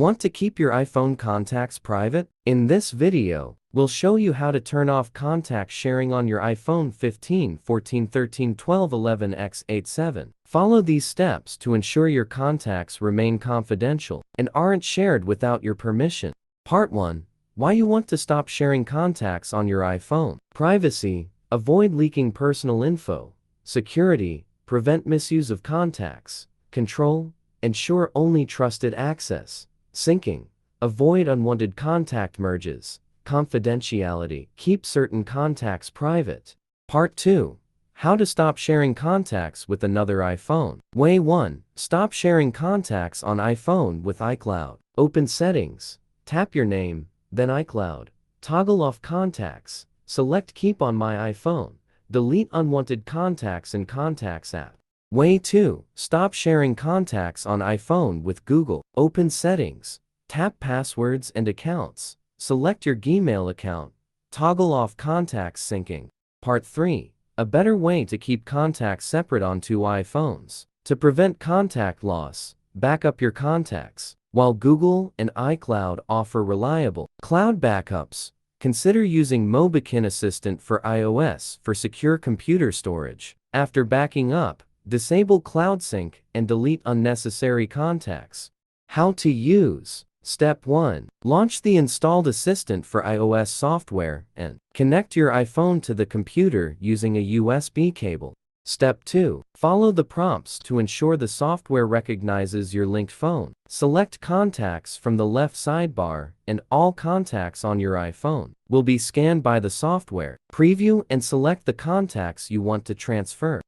Want to keep your iPhone contacts private? In this video, we'll show you how to turn off contact sharing on your iPhone 15, 14, 13, 12, 11, X87. Follow these steps to ensure your contacts remain confidential and aren't shared without your permission. Part 1. Why you want to stop sharing contacts on your iPhone. Privacy. Avoid leaking personal info. Security. Prevent misuse of contacts. Control. Ensure only trusted access. Syncing. Avoid unwanted contact merges. Confidentiality. Keep certain contacts private. Part 2. How to stop sharing contacts with another iPhone. Way 1. Stop sharing contacts on iPhone with iCloud. Open Settings. Tap your name, then iCloud. Toggle off contacts. Select Keep on my iPhone. Delete unwanted contacts in Contacts app. Way 2. Stop sharing contacts on iPhone with Google. Open Settings. Tap Passwords and Accounts. Select your Gmail account. Toggle off contacts syncing. Part 3. A better way to keep contacts separate on two iPhones. To prevent contact loss, back up your contacts. While Google and iCloud offer reliable cloud backups, consider using Mobikin Assistant for iOS for secure computer storage. After backing up, disable Cloud Sync and delete unnecessary contacts. How to use. Step 1. Launch the installed Assistant for iOS software and connect your iPhone to the computer using a USB cable. Step 2. Follow the prompts to ensure the software recognizes your linked phone. Select Contacts from the left sidebar, and all contacts on your iPhone will be scanned by the software. Preview and select the contacts you want to transfer.